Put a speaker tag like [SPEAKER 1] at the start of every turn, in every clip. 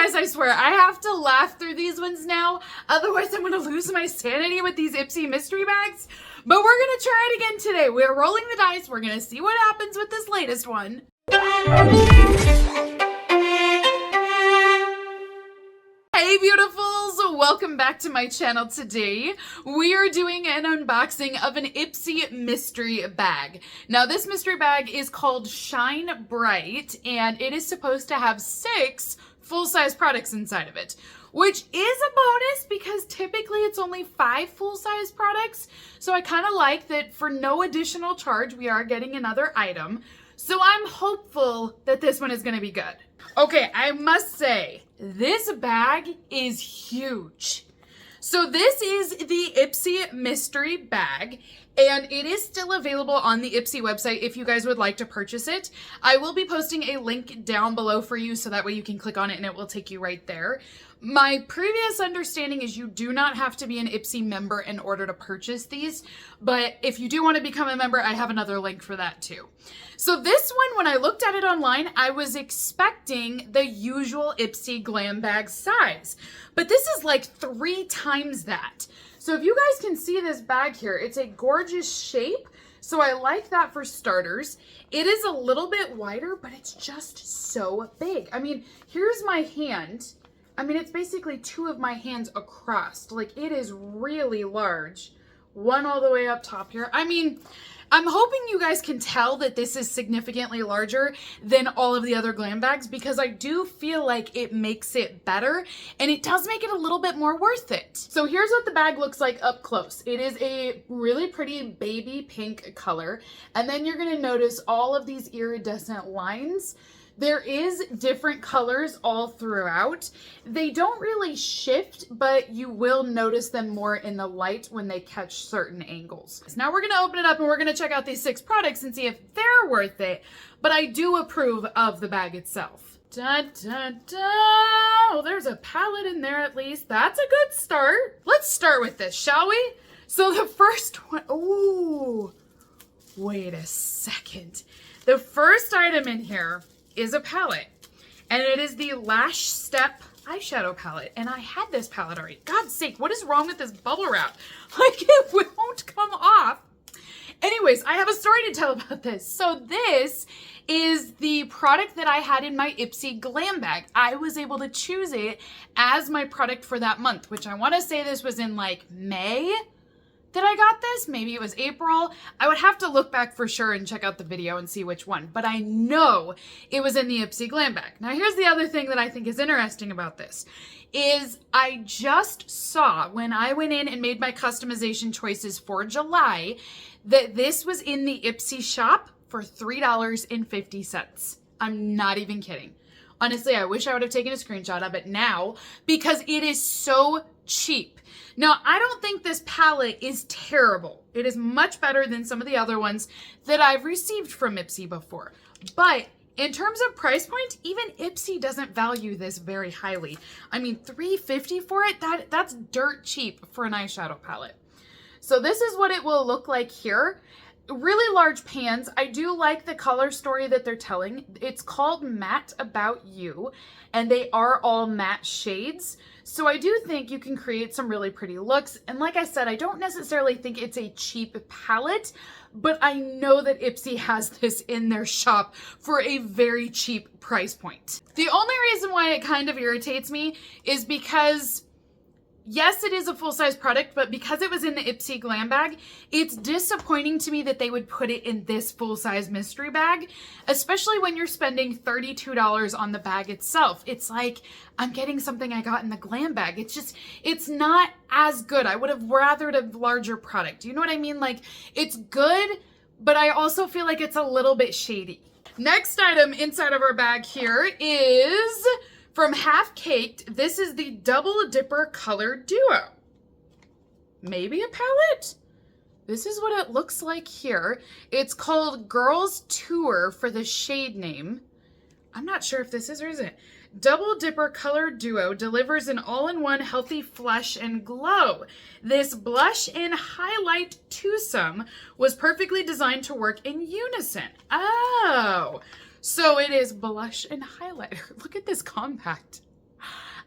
[SPEAKER 1] guys, I swear, I have to laugh through these ones now. Otherwise, I'm going to lose my sanity with these Ipsy mystery bags. But we're going to try it again today. We're rolling the dice. We're going to see what happens with this latest one. Hey beautifuls, welcome back to my channel. Today we are doing an unboxing of an Ipsy mystery bag. Now this mystery bag is called Shine Bright and it is supposed to have 6 full-size products inside of it, which is a bonus because typically it's only 5 full-size products. So I kind of like that for no additional charge we are getting another item. So I'm hopeful that this one is going to be good. Okay, I must say, this bag is huge. So this is the Ipsy mystery bag, and it is still available on the Ipsy website if you guys would like to purchase it. I will be posting a link down below for you so that way you can click on it and it will take you right there. My previous understanding is you do not have to be an Ipsy member in order to purchase these, but if you do want to become a member, I have another link for that too. So this one, when I looked at it online, I was expecting the usual Ipsy glam bag size, but this is like 3 times that. So if you guys can see this bag here, it's a gorgeous shape. So I like that for starters. It is a little bit wider, but it's just so big. I mean, here's my hand. I mean, it's basically 2 of my hands across. Like, it is really large. One all the way up top here. I mean, I'm hoping you guys can tell that this is significantly larger than all of the other glam bags because I do feel like it makes it better and it does make it a little bit more worth it. So here's what the bag looks like up close. It is a really pretty baby pink color, and then you're going to notice all of these iridescent lines. There is different colors all throughout. They don't really shift, but you will notice them more in the light when they catch certain angles. So now we're gonna open it up and we're gonna check out these 6 products and see if they're worth it, but I do approve of the bag itself. Dun, dun, dun. Oh, there's a palette in there at least. That's a good start. Let's start with this, shall we? So the first one, ooh, wait a second. The first item in here is a palette, and it is the Lash Step eyeshadow palette, and I had this palette already. God's sake, what is wrong with this bubble wrap? Like, it won't come off. Anyways, I have a story to tell about this. So this is the product that I had in my Ipsy glam bag. I was able to choose it as my product for that month, which I want to say this was in like May that I got this. Maybe it was April. I would have to look back for sure and check out the video and see which one, but I know it was in the Ipsy glam bag. Now here's the other thing that I think is interesting about this is I just saw when I went in and made my customization choices for July that this was in the Ipsy shop for $3.50. I'm not even kidding. Honestly, I wish I would have taken a screenshot of it now because it is so cheap. Now, I don't think this palette is terrible. It is much better than some of the other ones that I've received from Ipsy before. But in terms of price point, even Ipsy doesn't value this very highly. I mean, $3.50 for it, that's dirt cheap for an eyeshadow palette. So this is what it will look like here. Really large pans. I do like the color story that they're telling. It's called Matte About You, and they are all matte shades. So I do think you can create some really pretty looks. And like I said, I don't necessarily think it's a cheap palette, but I know that Ipsy has this in their shop for a very cheap price point. The only reason why it kind of irritates me is because yes, it is a full-size product, but because it was in the Ipsy glam bag, it's disappointing to me that they would put it in this full-size mystery bag, especially when you're spending $32 on the bag itself. It's like, I'm getting something I got in the glam bag. It's not as good. I would have rathered a larger product. You know what I mean? Like, it's good, but I also feel like it's a little bit shady. Next item inside of our bag here is from Half Caked. This is the Double Dipper Color Duo. Maybe a palette? This is what it looks like here. It's called Girls Tour for the shade name. I'm not sure if this is or isn't. Double Dipper Color Duo delivers an all-in-one healthy flush and glow. This blush and highlight twosome was perfectly designed to work in unison. Oh, so it is blush and highlighter. Look at this compact.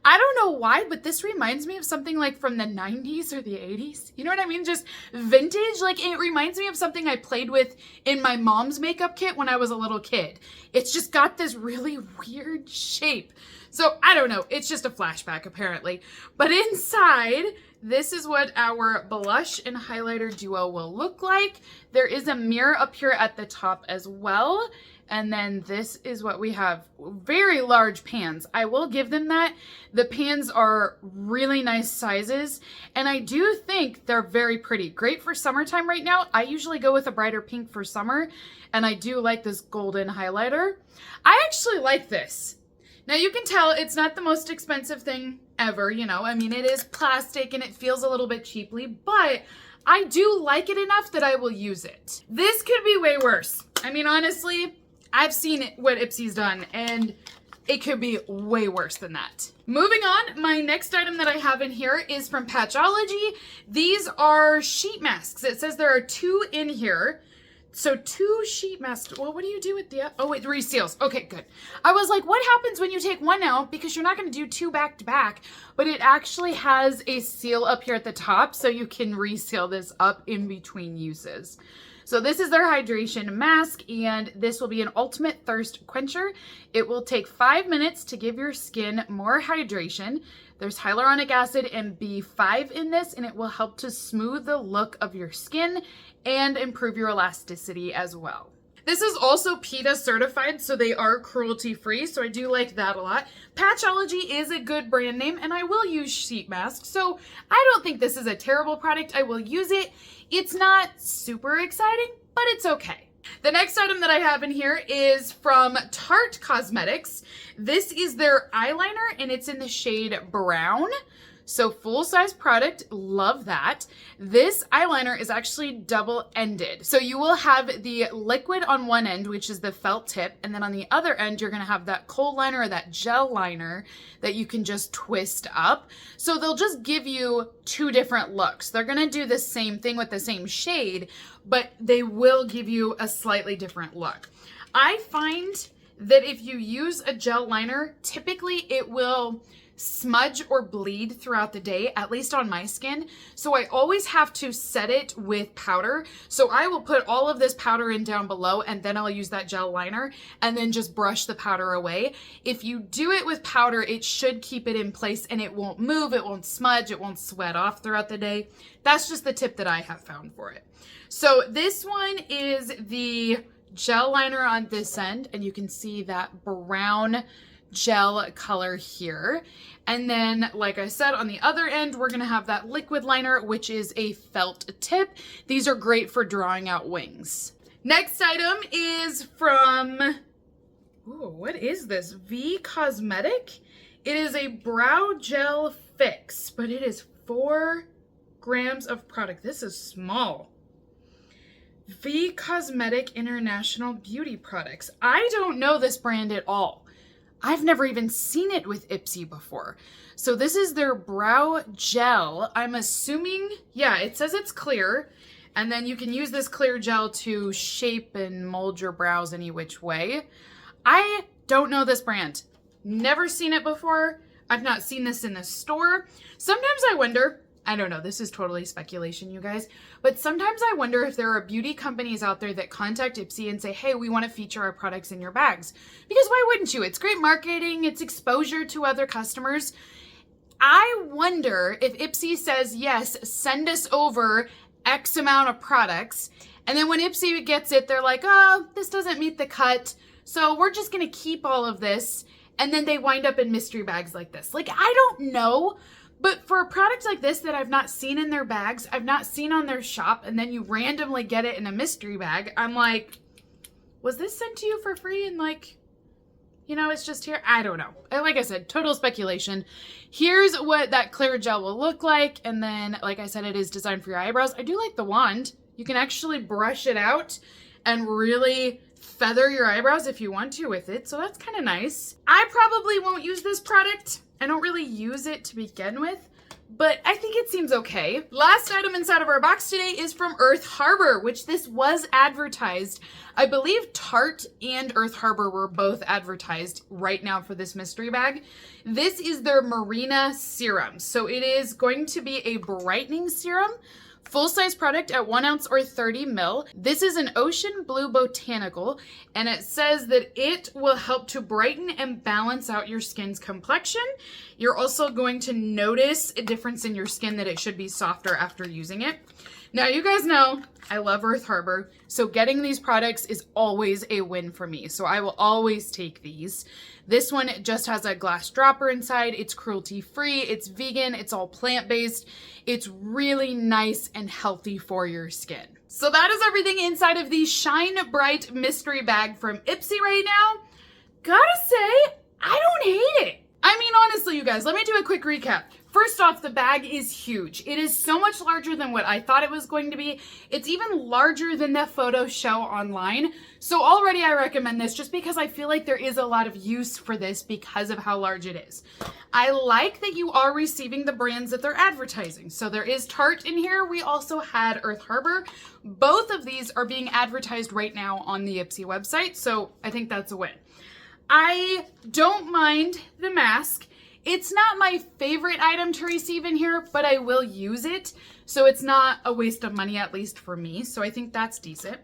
[SPEAKER 1] I don't know why, but this reminds me of something like from the 90s or the 80s. You know what I mean? Just vintage. Like, it reminds me of something I played with in my mom's makeup kit when I was a little kid. It's just got this really weird shape. So I don't know. It's just a flashback apparently. But inside, this is what our blush and highlighter duo will look like. There is a mirror up here at the top as well. And then this is what we have. Very large pans. I will give them that. The pans are really nice sizes. And I do think they're very pretty. Great for summertime right now. I usually go with a brighter pink for summer. And I do like this golden highlighter. I actually like this. Now you can tell it's not the most expensive thing ever, you know. I mean, it is plastic and it feels a little bit cheaply, but I do like it enough that I will use it. This could be way worse. I mean, honestly, I've seen what Ipsy's done and it could be way worse than that. Moving on, my next item that I have in here is from Patchology. These are sheet masks. It says there are 2 in here. So 2 sheet masks. Well, what do you do with the, oh, it reseals. Okay, good. I was like, what happens when you take one out? Because you're not going to do 2 back to back, but it actually has a seal up here at the top so you can reseal this up in between uses. So this is their hydration mask, and this will be an ultimate thirst quencher. It will take 5 minutes to give your skin more hydration. There's hyaluronic acid and B5 in this, and it will help to smooth the look of your skin and improve your elasticity as well. This is also PETA certified, so they are cruelty-free, so I do like that a lot. Patchology is a good brand name, and I will use sheet masks, so I don't think this is a terrible product. I will use it. It's not super exciting, but it's okay. The next item that I have in here is from Tarte Cosmetics. This is their eyeliner, and it's in the shade Brown. So full-size product, love that. This eyeliner is actually double-ended. So you will have the liquid on one end, which is the felt tip, and then on the other end, you're gonna have that kohl liner or that gel liner that you can just twist up. So they'll just give you 2 different looks. They're gonna do the same thing with the same shade, but they will give you a slightly different look. I find that if you use a gel liner, typically it will smudge or bleed throughout the day, at least on my skin. So I always have to set it with powder. So I will put all of this powder in down below, and then I'll use that gel liner and then just brush the powder away. If you do it with powder, it should keep it in place and it won't move, it won't smudge, it won't sweat off throughout the day. That's just the tip that I have found for it. So this one is the gel liner on this end, and you can see that brown gel color here. And then, like I said, on the other end, we're gonna have that liquid liner, which is a felt tip. These are great for drawing out wings. Next item is from, ooh, what is this? V Cosmetic. It is a brow gel fix, but it is 4 grams of product. This is small. V Cosmetic International Beauty Products. I don't know this brand at all. I've never even seen it with Ipsy before. So this is their brow gel. I'm assuming, yeah, it says it's clear. And then you can use this clear gel to shape and mold your brows any which way. I don't know this brand. Never seen it before. I've not seen this in the store. Sometimes I wonder, I don't know, this is totally speculation, you guys, but sometimes I wonder if there are beauty companies out there that contact Ipsy and say, hey, we want to feature our products in your bags. Because why wouldn't you? It's great marketing, it's exposure to other customers. I wonder if Ipsy says, yes, send us over X amount of products, and then when Ipsy gets it, they're like, oh, this doesn't meet the cut, so we're just gonna keep all of this, and then they wind up in mystery bags like this. Like, I don't know. But for a product like this that I've not seen in their bags, I've not seen on their shop, and then you randomly get it in a mystery bag, I'm like, was this sent to you for free? And like, you know, it's just here. I don't know. Like I said, total speculation. Here's what that clear gel will look like. And then, like I said, it is designed for your eyebrows. I do like the wand. You can actually brush it out and really feather your eyebrows if you want to with it. So that's kind of nice. I probably won't use this product. I don't really use it to begin with, but I think it seems okay. Last item inside of our box today is from Earth Harbor, which this was advertised. I believe Tarte and Earth Harbor were both advertised right now for this mystery bag. This is their Marina Serum. So it is going to be a brightening serum. Full-size product at 1 ounce or 30 ml. This is an ocean blue botanical, and it says that it will help to brighten and balance out your skin's complexion. You're also going to notice a difference in your skin, that it should be softer after using it. Now, you guys know I love Earth Harbor, so getting these products is always a win for me. So I will always take these. This one just has a glass dropper inside. It's cruelty-free, it's vegan, it's all plant-based. It's really nice and healthy for your skin. So that is everything inside of the Shine Bright mystery bag from Ipsy right now. Gotta say, I don't hate it. I mean, honestly, you guys, let me do a quick recap. First off, the bag is huge. It is so much larger than what I thought it was going to be. It's even larger than the photos show online. So already I recommend this just because I feel like there is a lot of use for this because of how large it is. I like that you are receiving the brands that they're advertising. So there is Tarte in here. We also had Earth Harbor. Both of these are being advertised right now on the Ipsy website. So I think that's a win. I don't mind the mask. It's not my favorite item to receive in here, but I will use it. So it's not a waste of money, at least for me. So I think that's decent.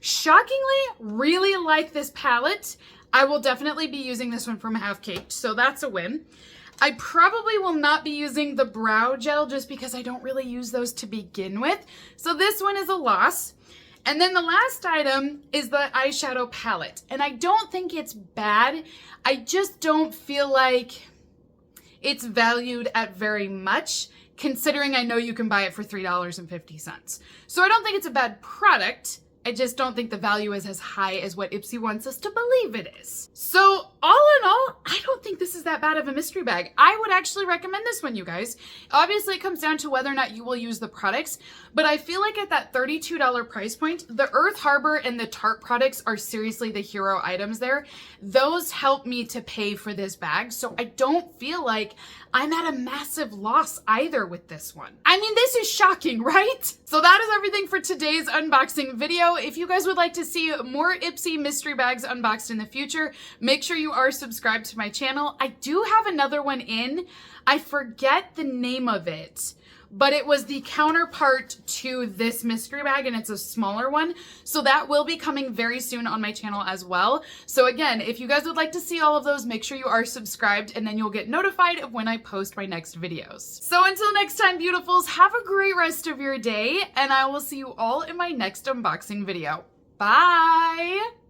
[SPEAKER 1] Shockingly, really like this palette. I will definitely be using this one from Half Caked, so that's a win. I probably will not be using the brow gel just because I don't really use those to begin with. So this one is a loss. And then the last item is the eyeshadow palette. And I don't think it's bad. I just don't feel like it's valued at very much, considering I know you can buy it for $3.50. So I don't think it's a bad product. I just don't think the value is as high as what Ipsy wants us to believe it is. So all in all, I don't think this is that bad of a mystery bag. I would actually recommend this one, you guys. Obviously, it comes down to whether or not you will use the products, but I feel like at that $32 price point, the Earth Harbor and the Tarte products are seriously the hero items there. Those help me to pay for this bag, so I don't feel like I'm at a massive loss either with this one. I mean, this is shocking, right? So that is everything for today's unboxing video. If you guys would like to see more Ipsy mystery bags unboxed in the future, make sure you are subscribed to my channel. I do have another one in. I forget the name of it, but it was the counterpart to this mystery bag, and it's a smaller one. So that will be coming very soon on my channel as well. So again, if you guys would like to see all of those, make sure you are subscribed, and then you'll get notified of when I post my next videos. So until next time, beautifuls, have a great rest of your day, and I will see you all in my next unboxing video. Bye!